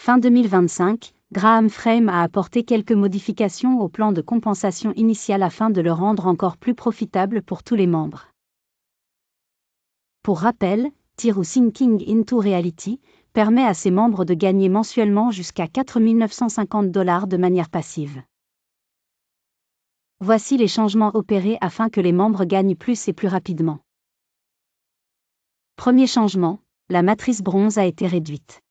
Fin 2025, Graham Frame a apporté quelques modifications au plan de compensation initial afin de le rendre encore plus profitable pour tous les membres. Pour rappel, Tiru Thinking into Reality permet à ses membres de gagner mensuellement jusqu'à 4 950 $ de manière passive. Voici les changements opérés afin que les membres gagnent plus et plus rapidement. Premier changement, la matrice bronze a été réduite.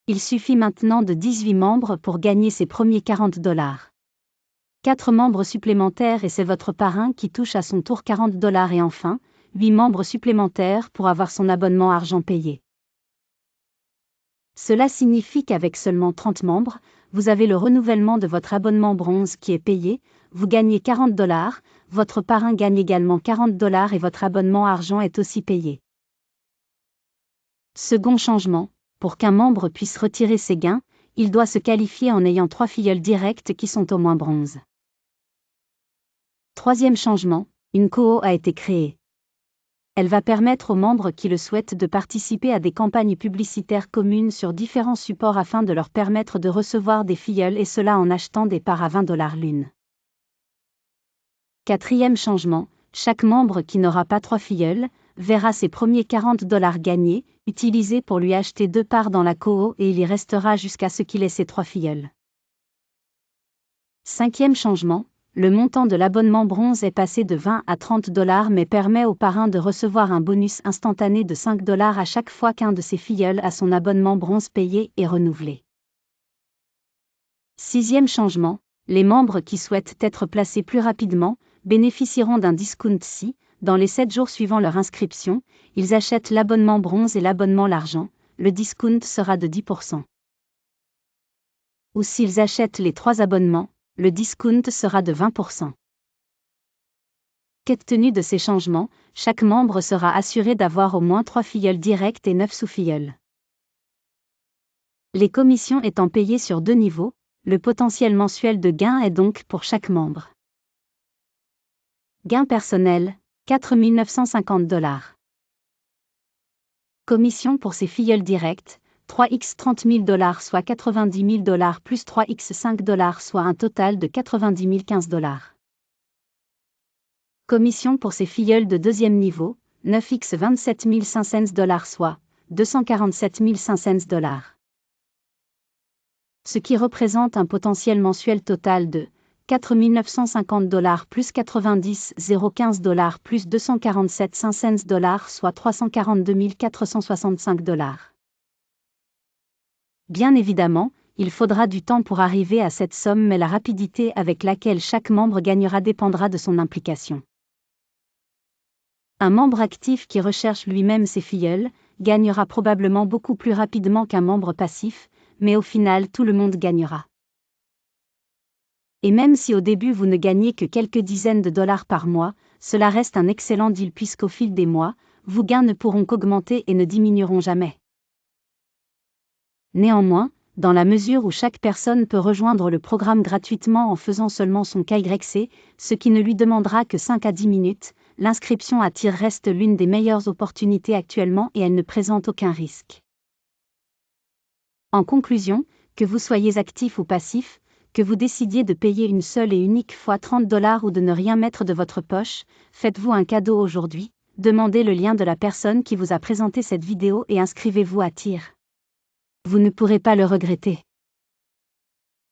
Il suffit maintenant de 18 membres pour gagner ses premiers 40 $. 4 membres supplémentaires et c'est votre parrain qui touche à son tour 40 $ et enfin, 8 membres supplémentaires pour avoir son abonnement argent payé. Cela signifie qu'avec seulement 30 membres, vous avez le renouvellement de votre abonnement bronze qui est payé, vous gagnez 40 $, votre parrain gagne également 40 $ et votre abonnement argent est aussi payé. Second changement, pour qu'un membre puisse retirer ses gains, il doit se qualifier en ayant 3 filleuls directs qui sont au moins bronze. Troisième changement, une COO a été créée. Elle va permettre aux membres qui le souhaitent de participer à des campagnes publicitaires communes sur différents supports afin de leur permettre de recevoir des filleuls et cela en achetant des parts à 20 $ l'une. Quatrième changement, chaque membre qui n'aura pas 3 filleuls verra ses premiers 40 $ gagnés, utilisés pour lui acheter 2 parts dans la COO et il y restera jusqu'à ce qu'il ait ses 3 filleuls. Cinquième changement, le montant de l'abonnement bronze est passé de 20 à 30 $ mais permet au parrain de recevoir un bonus instantané de 5 $ à chaque fois qu'un de ses filleuls a son abonnement bronze payé et renouvelé. Sixième changement, les membres qui souhaitent être placés plus rapidement bénéficieront d'un discount si, dans les 7 jours suivant leur inscription, ils achètent l'abonnement bronze et l'abonnement l'argent, le discount sera de 10%. Ou s'ils achètent les 3 abonnements, le discount sera de 20%. Compte tenu de ces changements, chaque membre sera assuré d'avoir au moins 3 filleuls directs et 9 sous-filleuls. Les commissions étant payées sur 2 niveaux, le potentiel mensuel de gain est donc pour chaque membre. Gain personnel, 4 950 $. Commission pour ses filleuls directs, 3x 30 000 $ soit 90 000 $ plus 3x 5 $ soit un total de 90 015 $. Commission pour ses filleuls de deuxième niveau, 9x 27 500 $ soit 247 500 $. Ce qui représente un potentiel mensuel total de 4 950 $ plus 90 015 $ plus 247 500 $, soit 342 465 $. Bien évidemment, il faudra du temps pour arriver à cette somme mais la rapidité avec laquelle chaque membre gagnera dépendra de son implication. Un membre actif qui recherche lui-même ses filleuls gagnera probablement beaucoup plus rapidement qu'un membre passif, mais au final tout le monde gagnera. Et même si au début vous ne gagnez que quelques dizaines de dollars par mois, cela reste un excellent deal puisqu'au fil des mois, vos gains ne pourront qu'augmenter et ne diminueront jamais. Néanmoins, dans la mesure où chaque personne peut rejoindre le programme gratuitement en faisant seulement son KYC, ce qui ne lui demandera que 5 à 10 minutes, l'inscription à TIR reste l'une des meilleures opportunités actuellement et elle ne présente aucun risque. En conclusion, que vous soyez actif ou passif, que vous décidiez de payer une seule et unique fois 30 $ ou de ne rien mettre de votre poche, faites-vous un cadeau aujourd'hui, demandez le lien de la personne qui vous a présenté cette vidéo et inscrivez-vous à TIR. Vous ne pourrez pas le regretter.